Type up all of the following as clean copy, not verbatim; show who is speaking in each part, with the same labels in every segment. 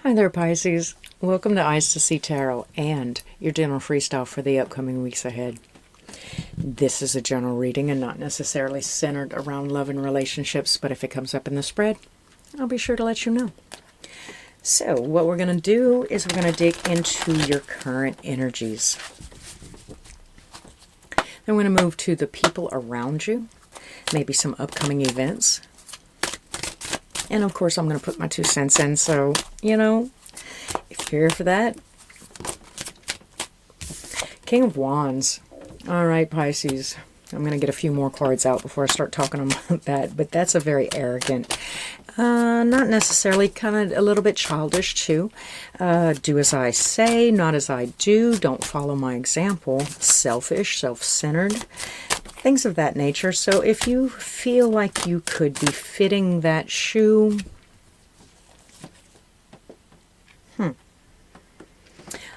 Speaker 1: Hi there, Pisces. Welcome to Eyes to See Tarot and your general freestyle for the upcoming weeks ahead. This is a general reading and not necessarily centered around love and relationships, but if it comes up in the spread, I'll be sure to let you know. So what we're going to do is we're going to dig into your current energies. Then we're going to move to the people around you, maybe some upcoming events. And of course, I'm going to put my 2 cents in, so, you know, if you're here for that. King of Wands. All right, Pisces. I'm going to get a few more cards out before I start talking about that, but that's a very arrogant, not necessarily, kind of a little bit childish too. Do as I say, not as I do. Don't follow my example. Selfish, self-centered. Things of that nature. So if you feel like you could be fitting that shoe,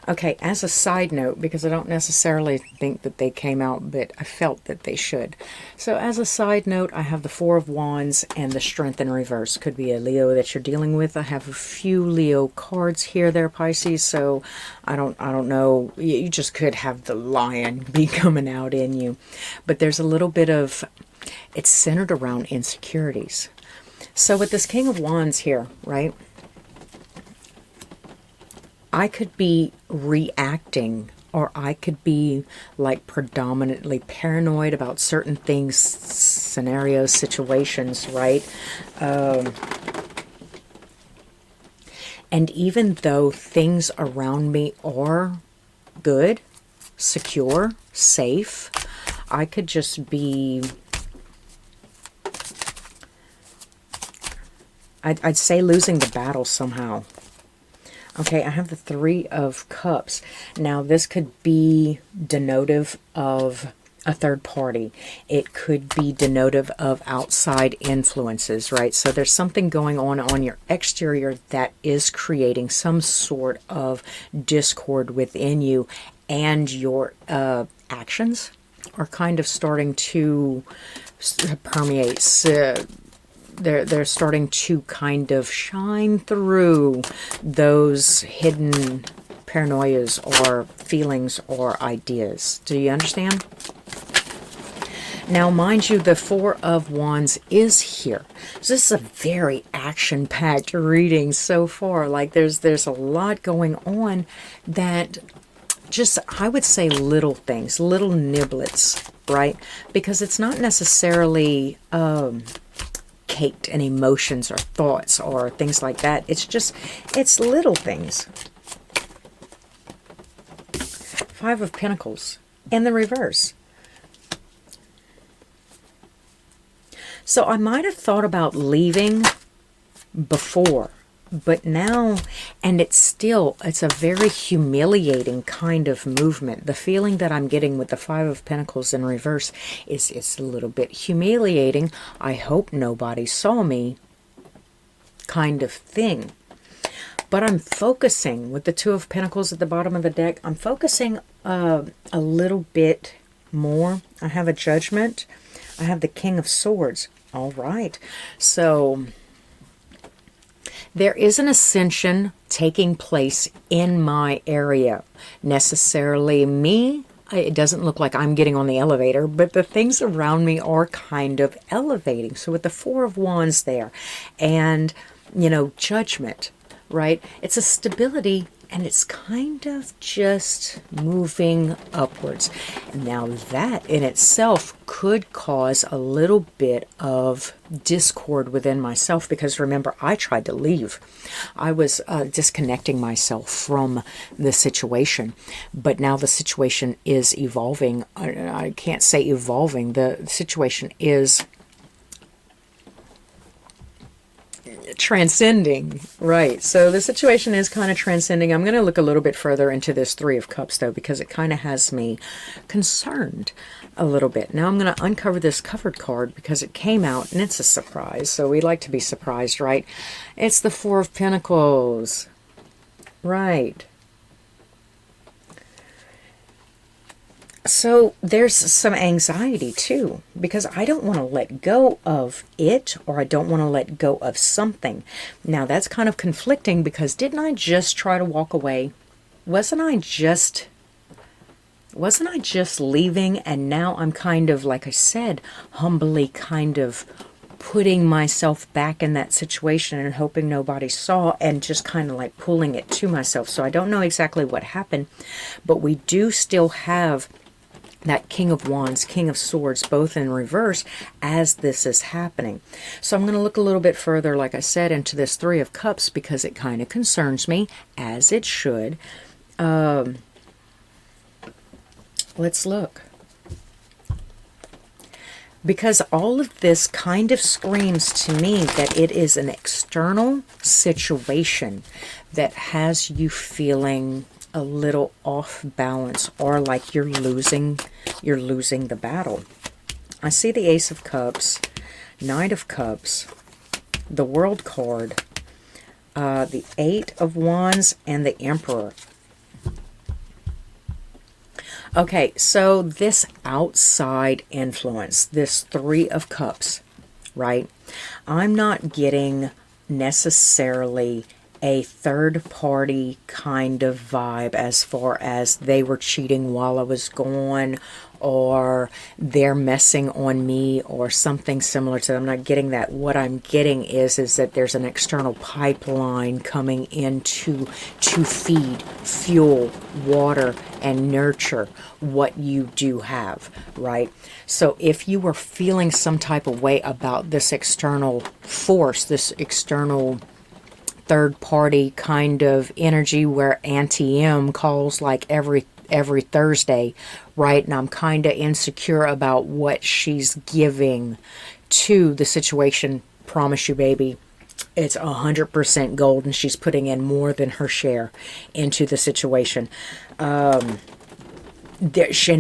Speaker 1: okay, as a side note, because I don't necessarily think that they came out, but I felt that they should. So as a side note, I have the 4 of Wands and the Strength in reverse. Could be a Leo that you're dealing with. I have a few Leo cards here, there, Pisces. So I don't know. You just could have the Lion be coming out in you. But there's a little bit of, it's centered around insecurities. So with this King of Wands here, right? I could be reacting, or I could be like predominantly paranoid about certain things, scenarios, situations, right? And even though things around me are good, secure, safe, I could just be, I'd say, losing the battle somehow. Okay, I have the 3 of Cups. Now, this could be denotive of a third party. It could be denotive of outside influences, right? So there's something going on your exterior that is creating some sort of discord within you, and your actions are kind of starting to permeate. They're starting to kind of shine through those hidden paranoias or feelings or ideas. Do you understand? Now, mind you, the 4 of Wands is here. So this is a very action-packed reading so far. Like there's a lot going on that just, I would say, little things, little niblets, right? Because it's not necessarily caked in emotions or thoughts or things like that. It's just, it's little things. 5 of Pentacles in the reverse. So I might have thought about leaving before, but now, and it's a very humiliating kind of movement. The feeling that I'm getting with the 5 of Pentacles in reverse is it's a little bit humiliating. I hope nobody saw me kind of thing. But I'm focusing with the 2 of Pentacles at the bottom of the deck. I'm focusing a little bit more. I have a Judgment. I have the King of Swords. All right. So there is an ascension taking place in my area. Necessarily me, it doesn't look like I'm getting on the elevator, but the things around me are kind of elevating. So with the 4 of Wands there, and, you know, Judgment, right? It's a stability, and it's kind of just moving upwards. Now that in itself could cause a little bit of discord within myself, because remember, I tried to leave. I was disconnecting myself from the situation, but now the situation is evolving. I can't say evolving. The situation is transcending, right? So the situation is kind of transcending. I'm going to look a little bit further into this 3 of Cups, though, because it kind of has me concerned a little bit. Now I'm going to uncover this covered card because it came out, and it's a surprise. So we like to be surprised, right? It's the 4 of Pentacles, right? So there's some anxiety too, because I don't want to let go of it, or I don't want to let go of something. Now that's kind of conflicting, because didn't I just try to walk away? Wasn't I just leaving? And now I'm kind of, like I said, humbly kind of putting myself back in that situation and hoping nobody saw, and just kind of like pulling it to myself. So I don't know exactly what happened, but we do still have that King of Wands, King of Swords, both in reverse as this is happening. So I'm going to look a little bit further, like I said, into this Three of Cups, because it kind of concerns me, as it should. Let's look. Because all of this kind of screams to me that it is an external situation that has you feeling a little off balance, or like you're losing the battle. I see the Ace of Cups, Knight of Cups, the World card, the Eight of Wands, and the Emperor. Okay, so this outside influence, this Three of Cups, right? I'm not getting necessarily a third party kind of vibe, as far as they were cheating while I was gone, or they're messing on me, or something similar to that. I'm not getting that. What I'm getting is that there's an external pipeline coming in to feed, fuel, water, and nurture what you do have, right? So if you were feeling some type of way about this external force, this external third party kind of energy, where Auntie M calls like every Thursday, right? And I'm kind of insecure about what she's giving to the situation. Promise you, baby, it's 100% gold, and she's putting in more than her share into the situation. In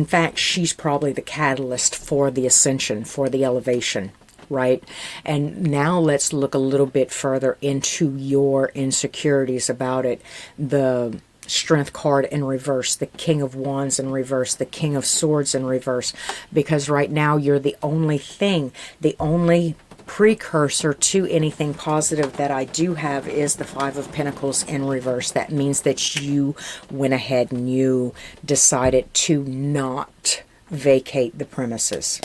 Speaker 1: fact, she's probably the catalyst for the ascension, for the elevation, right? And now let's look a little bit further into your insecurities about it. The Strength card in reverse, the King of Wands in reverse, the King of Swords in reverse, because right now you're the only thing, the only precursor to anything positive that I do have is the Five of Pentacles in reverse. That means that you went ahead and you decided to not vacate the premises.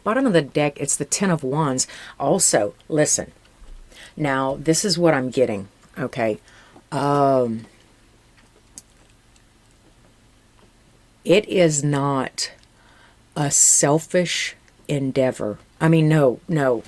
Speaker 1: Bottom of the deck, it's the Ten of Wands. Also, listen. Now, this is what I'm getting, okay? It is not a selfish endeavor. I mean, no,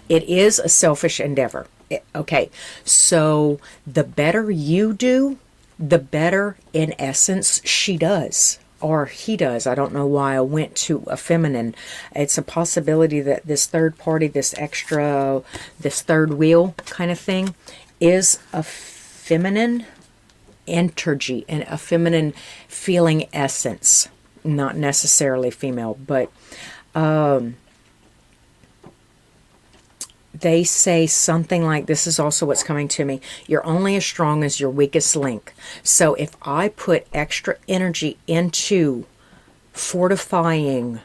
Speaker 1: it is a selfish endeavor. Okay, so the better you do, the better, in essence, she does. Or he does. I don't know why I went to a feminine. It's a possibility that this third party, this third wheel kind of thing, is a feminine energy and a feminine feeling essence. Not necessarily female, but they say something like, this is also what's coming to me, you're only as strong as your weakest link. So if I put extra energy into fortifying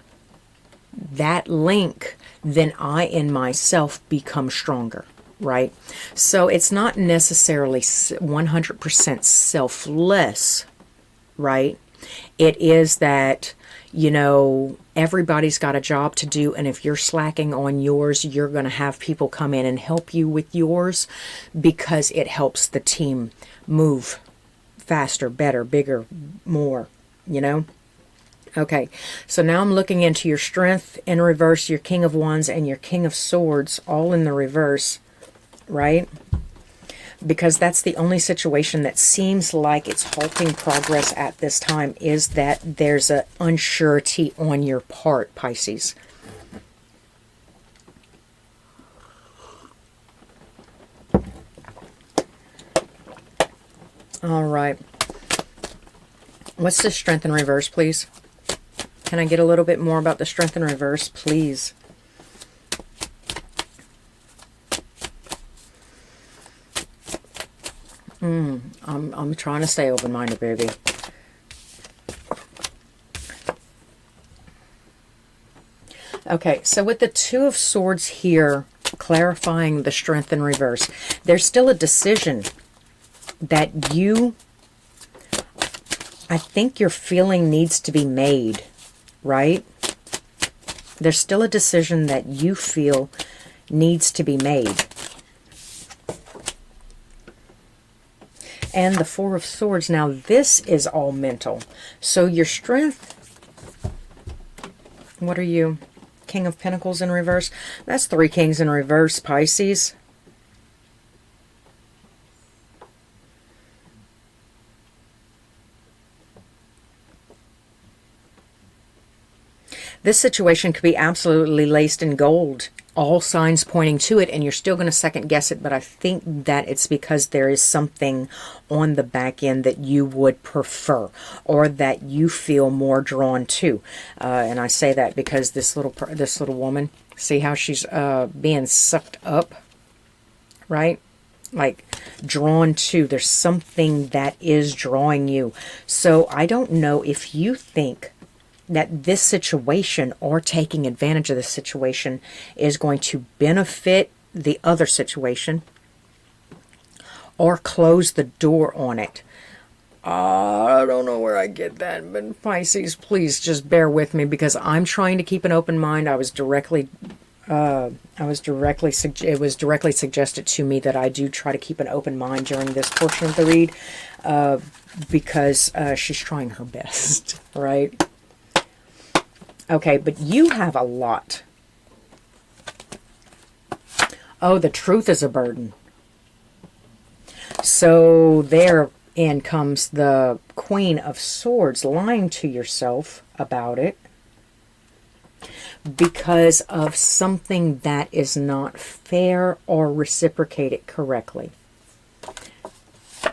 Speaker 1: that link, then I in myself become stronger, right? So it's not necessarily 100% selfless, right? It is that, you know, everybody's got a job to do, and if you're slacking on yours, you're going to have people come in and help you with yours, because it helps the team move faster, better, bigger, more, you know? Okay, so now I'm looking into your Strength in reverse, your King of Wands, and your King of Swords, all in the reverse, right? Because that's the only situation that seems like it's halting progress at this time, is that there's an unsurety on your part, Pisces. All right. What's the Strength in reverse, please? Can I get a little bit more about the Strength in reverse, please? I'm trying to stay open-minded, baby. Okay, so with the Two of Swords here, clarifying the Strength in reverse, there's still a decision that you, I think your feeling needs to be made, right? There's still a decision that you feel needs to be made. And the Four of Swords, now this is all mental. So your strength, what are you? King of Pentacles in reverse. That's three kings in reverse, Pisces. This situation could be absolutely laced in gold. All signs pointing to it, and you're still going to second guess it, but I think that it's because there is something on the back end that you would prefer or that you feel more drawn to. And I say that because this little woman, see how she's being sucked up, right? Like drawn to. There's something that is drawing you. So I don't know if you think that this situation or taking advantage of this situation is going to benefit the other situation or close the door on it. I don't know where I get that, but Pisces, please just bear with me because I'm trying to keep an open mind. It was directly suggested to me that I do try to keep an open mind during this portion of the read because she's trying her best, right? Okay, but you have a lot. Oh, the truth is a burden. So therein comes the Queen of Swords, lying to yourself about it because of something that is not fair or reciprocated correctly.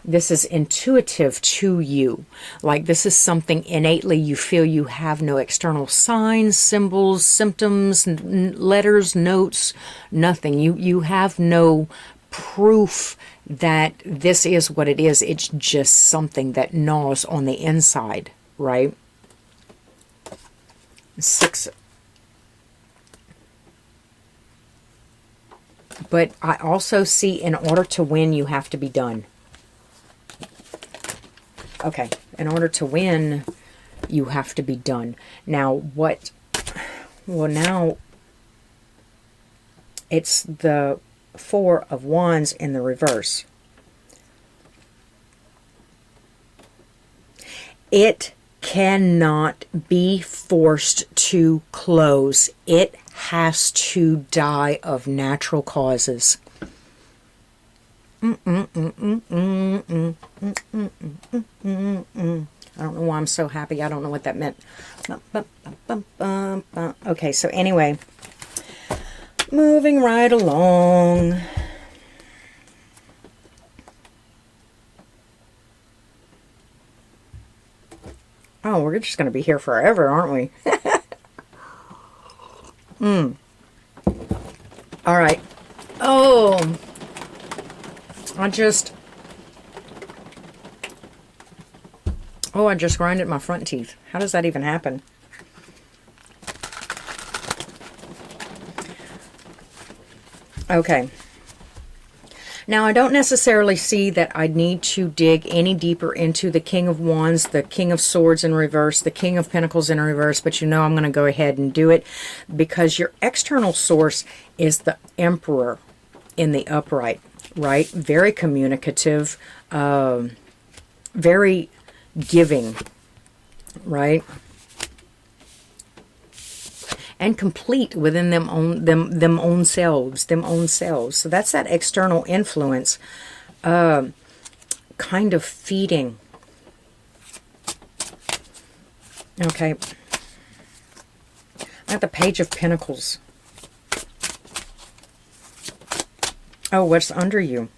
Speaker 1: This is intuitive to you. Like this is something innately you feel you have no external signs, symbols, symptoms, letters, notes, nothing. You have no proof that this is what it is. It's just something that gnaws on the inside, right? 6. But I also see in order to win, you have to be done. Okay, in order to win, you have to be done. Now, what? Well, now it's the Four of Wands in the reverse. It cannot be forced to close. It has to die of natural causes. I don't know why I'm so happy. I don't know what that meant. Okay, so anyway, moving right along. Oh, we're just going to be here forever, aren't we? All right. Oh, I just grinded my front teeth. How does that even happen? Okay. Now, I don't necessarily see that I need to dig any deeper into the King of Wands, the King of Swords in reverse, the King of Pentacles in reverse, but you know I'm going to go ahead and do it because your external source is the Emperor in the upright, right? Very communicative, very giving, right? And complete within them own selves. So that's that external influence, kind of feeding. Okay. At the Page of Pentacles. Oh, what's under you?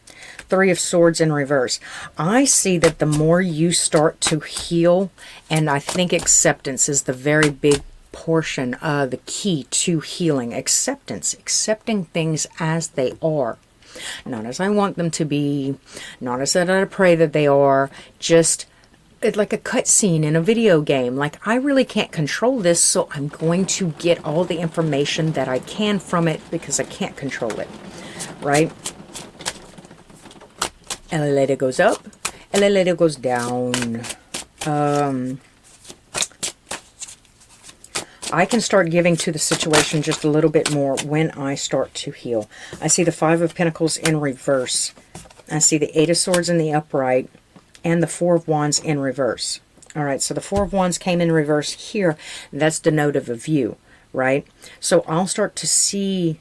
Speaker 1: Three of Swords in reverse. I see that the more you start to heal, and I think acceptance is the very big portion, the key to healing. Acceptance, accepting things as they are. not as I want them to be, not as that I pray that they are, just it's like a cutscene in a video game. Like, I really can't control this, so I'm going to get all the information that I can from it because I can't control it, right? Elevator goes up, elevator goes down. I can start giving to the situation just a little bit more when I start to heal. I see the Five of Pentacles in reverse. I see the Eight of Swords in the upright and the Four of Wands in reverse. All right, so the Four of Wands came in reverse here. That's denotive of you, right? So I'll start to see...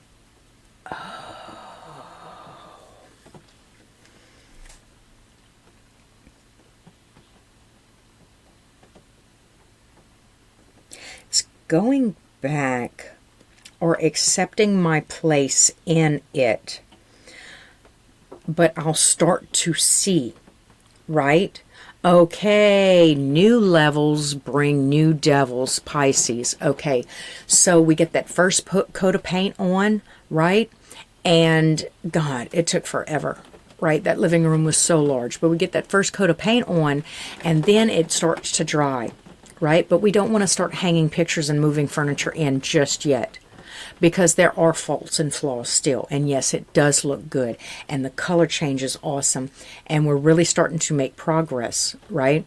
Speaker 1: going back or accepting my place in it, but I'll start to see, right? Okay, new levels bring new devils, Pisces. Okay, so we get that first coat of paint on, right? And God, it took forever, right? That living room was so large, but we get that first coat of paint on and then it starts to dry, right? But we don't want to start hanging pictures and moving furniture in just yet, because there are faults and flaws still. And yes, it does look good, and the color change is awesome, and we're really starting to make progress, right?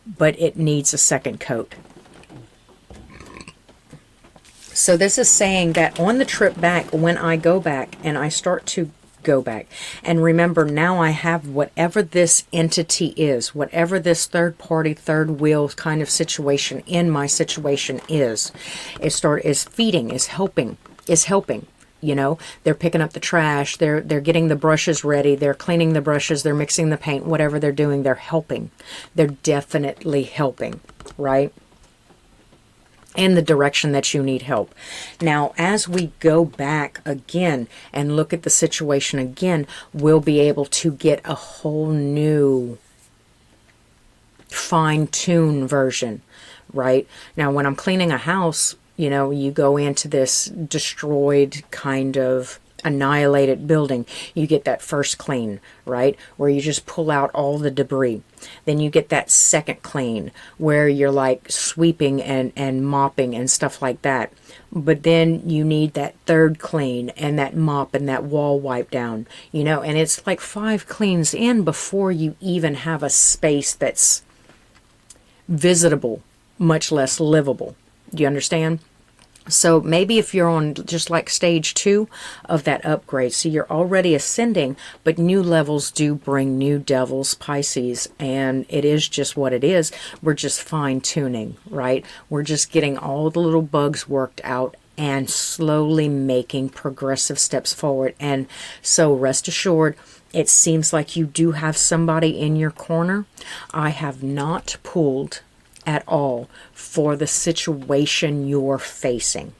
Speaker 1: But it needs a second coat. So this is saying that on the trip back, when I go back and I start to go back, and remember, now I have whatever this entity is, whatever this third party, third wheel kind of situation in my situation is feeding, is helping, you know. They're picking up the trash, they're getting the brushes ready, they're cleaning the brushes, they're mixing the paint, whatever they're doing, they're helping. They're definitely helping, right? In the direction that you need help. Now, as we go back again and look at the situation again, we'll be able to get a whole new fine-tuned version, right? Now, when I'm cleaning a house, you know, you go into this destroyed kind of annihilated building, you get that first clean, right, where you just pull out all the debris. Then you get that second clean where you're like sweeping and mopping and stuff like that. But then you need that third clean and that mop and that wall wipe down, you know, and it's like 5 cleans in before you even have a space that's visitable, much less livable. Do you understand? So maybe if you're on just like stage 2 of that upgrade, so you're already ascending, but new levels do bring new devils, Pisces, and it is just what it is. We're just fine tuning, right? We're just getting all the little bugs worked out and slowly making progressive steps forward. And so rest assured, it seems like you do have somebody in your corner. I have not pulled at all for the situation you're facing,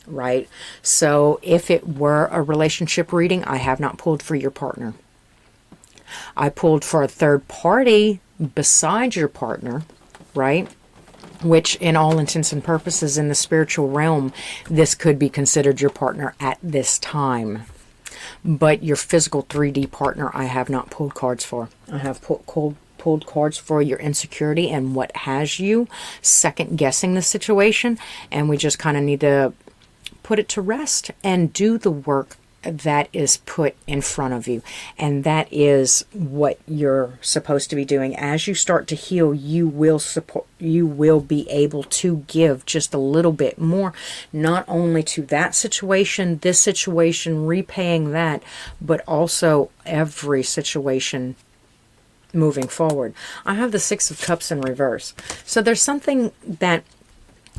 Speaker 1: right? So if it were a relationship reading, I have not pulled for your partner. I pulled for a third party besides your partner, right? Which in all intents and purposes in the spiritual realm, this could be considered your partner at this time. But your physical 3D partner, I have not pulled cards for. I have pulled cards for your insecurity and what has you second guessing the situation, and we just kind of need to put it to rest and do the work that is put in front of you. And that is what you're supposed to be doing. As you start to heal, you will be able to give just a little bit more, not only to that situation, this situation, repaying that, but also every situation moving forward. I have the Six of Cups in reverse. So there's something that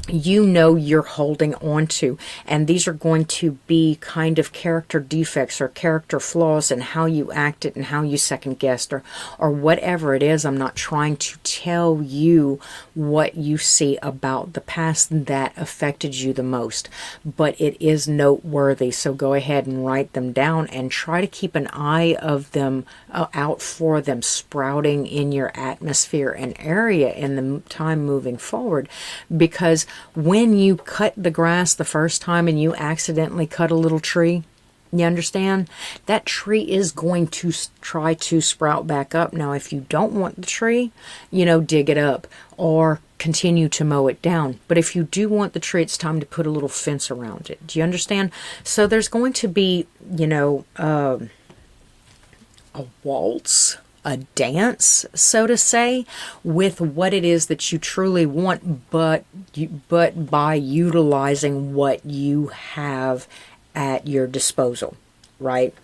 Speaker 1: you know you're holding on to, and these are going to be kind of character defects or character flaws in how you acted and how you second guessed or whatever it is. I'm not trying to tell you what you see about the past that affected you the most, but it is noteworthy. So go ahead and write them down and try to keep an eye of them out for them sprouting in your atmosphere and area in the time moving forward. Because when you cut the grass the first time and you accidentally cut a little tree, You understand? That tree is going to try to sprout back up. Now, if you don't want the tree, you know, dig it up or continue to mow it down. But if you do want the tree, it's time to put a little fence around it. Do you understand? So there's going to be, you know, a waltz, a dance, so to say, with what it is that you truly want, but by utilizing what you have at your disposal, right?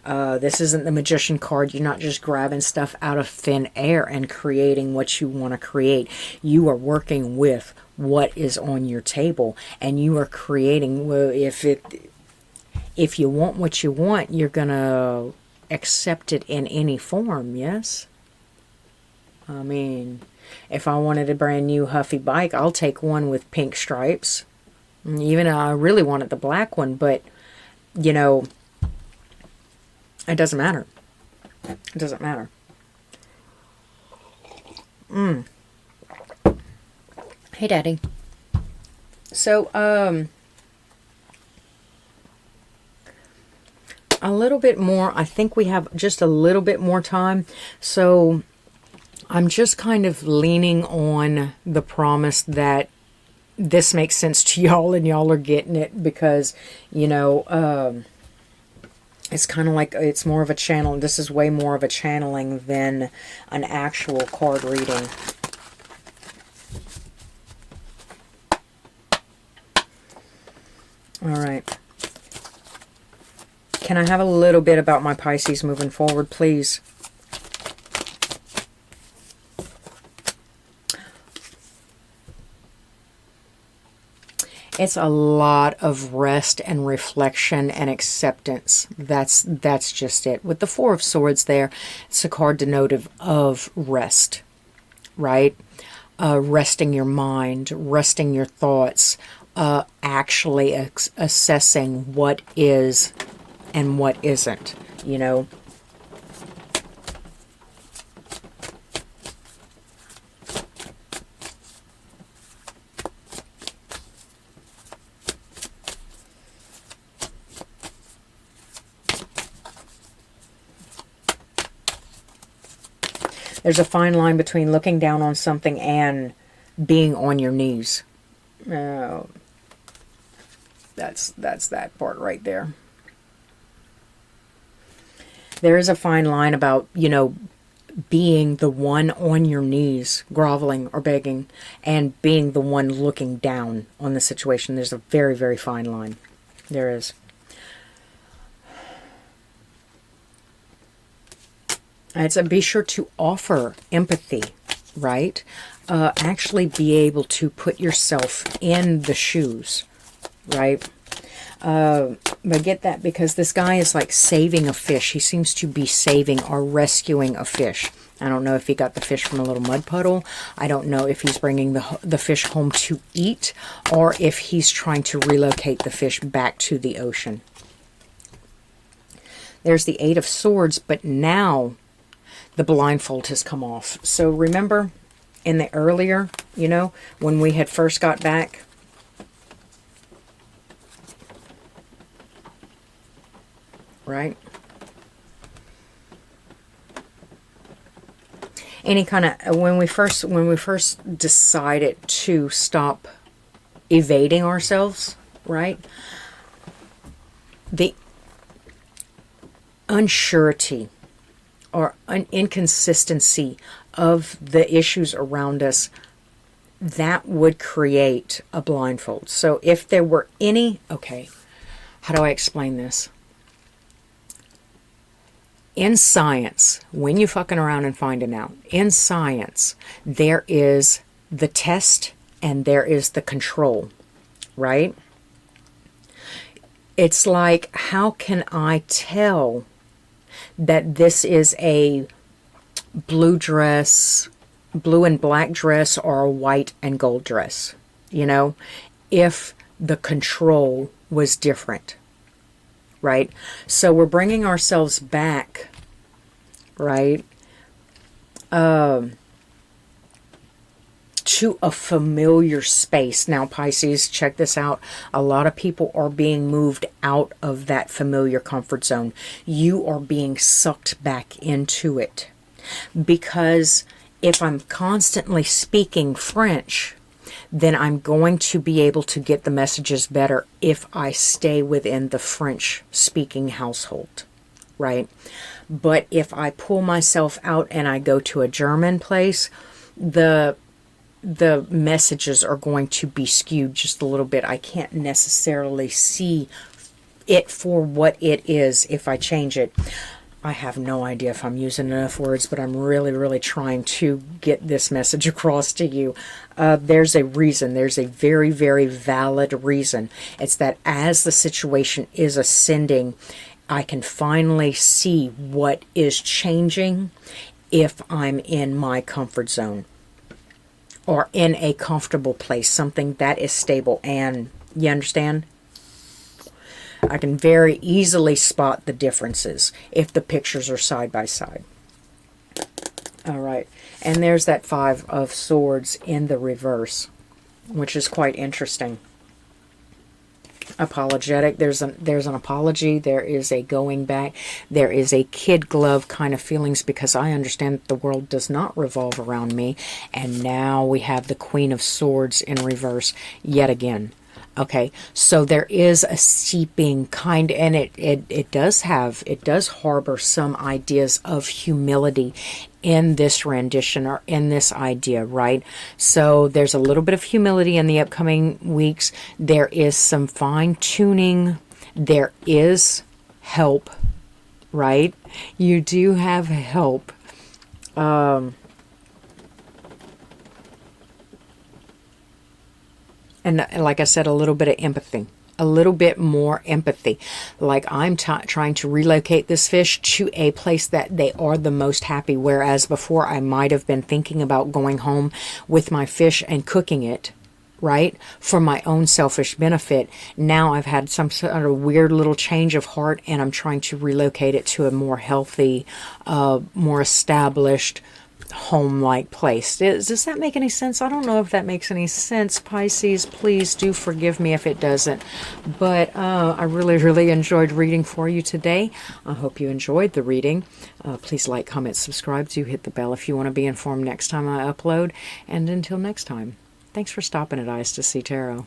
Speaker 1: This isn't the magician card. You're not just grabbing stuff out of thin air and creating what you want to create. You are working with what is on your table, and you are creating. Well, if you want what you want, you're gonna accept it in any form. Yes. I mean, if I wanted a brand new Huffy bike, I'll take one with pink stripes. Even though I really wanted the black one, but you know, it doesn't matter. It doesn't matter. Hey, Daddy. So, a little bit more. I think we have just a little bit more time. So, I'm just kind of leaning on the promise that this makes sense to y'all and y'all are getting it, because, you know, it's kind of like, it's more of a channel. This is way more of a channeling than an actual card reading. All right. Can I have a little bit about my Pisces moving forward, please? It's a lot of rest and reflection and acceptance. That's just it. With the Four of Swords there, it's a card denotive of rest, right? Resting your mind, resting your thoughts, actually assessing what is and what isn't, you know. There's a fine line between looking down on something and being on your knees. That's that part right there. There is a fine line about, you know, being the one on your knees, groveling or begging, and being the one looking down on the situation. There's a very, very fine line. There is. It's be sure to offer empathy, right? Actually be able to put yourself in the shoes, right? But get that, because this guy is like saving a fish. He seems to be saving or rescuing a fish. I don't know if he got the fish from a little mud puddle. I don't know if he's bringing the fish home to eat, or if he's trying to relocate the fish back to the ocean. There's the Eight of Swords, but now the blindfold has come off. So remember in the earlier, you know, when we had first got back, right? Any kind of, when we first decided to stop evading ourselves, right? The unsurety or an inconsistency of the issues around us, that would create a blindfold. So if there were any, okay, how do I explain this? In science, when you're fucking around and finding out, in science, there is the test and there is the control, right? It's like, how can I tell that this is a blue dress, blue and black dress, or a white and gold dress, you know, if the control was different, right? So we're bringing ourselves back, right, to a familiar space. Now, Pisces, check this out. A lot of people are being moved out of that familiar comfort zone. You are being sucked back into it. Because if I'm constantly speaking French, then I'm going to be able to get the messages better if I stay within the French-speaking household, right? But if I pull myself out and I go to a German place, the messages are going to be skewed just a little bit. I can't necessarily see it for what it is if I change it. I have no idea if I'm using enough words, but I'm really, really trying to get this message across to you. There's a reason. There's a very, very valid reason. It's that as the situation is ascending, I can finally see what is changing if I'm in my comfort zone or in a comfortable place, something that is stable. And you understand? I can very easily spot the differences if the pictures are side by side. All right. And there's that Five of Swords in the reverse, which is quite interesting. Apologetic. There's an apology. There is a going back. There is a kid glove kind of feelings because I understand that the world does not revolve around me. And now we have the Queen of Swords in reverse yet again. Okay, so there is a seeping kind, and it does harbor some ideas of humility in this rendition or in this idea, right? So there's a little bit of humility in the upcoming weeks. There is some fine tuning. There is help, right? You do have help. And like I said, a little bit of empathy, a little bit more empathy. Like I'm trying to relocate this fish to a place that they are the most happy. Whereas before I might have been thinking about going home with my fish and cooking it, right? For my own selfish benefit. Now I've had some sort of weird little change of heart and I'm trying to relocate it to a more healthy, more established, home-like place. Does that make any sense? I don't know if that makes any sense, Pisces. Please do forgive me if it doesn't. But I really, really enjoyed reading for you today. I hope you enjoyed the reading. Please like, comment, subscribe. Do hit the bell if you want to be informed next time I upload. And until next time, thanks for stopping at Eyes to See Tarot.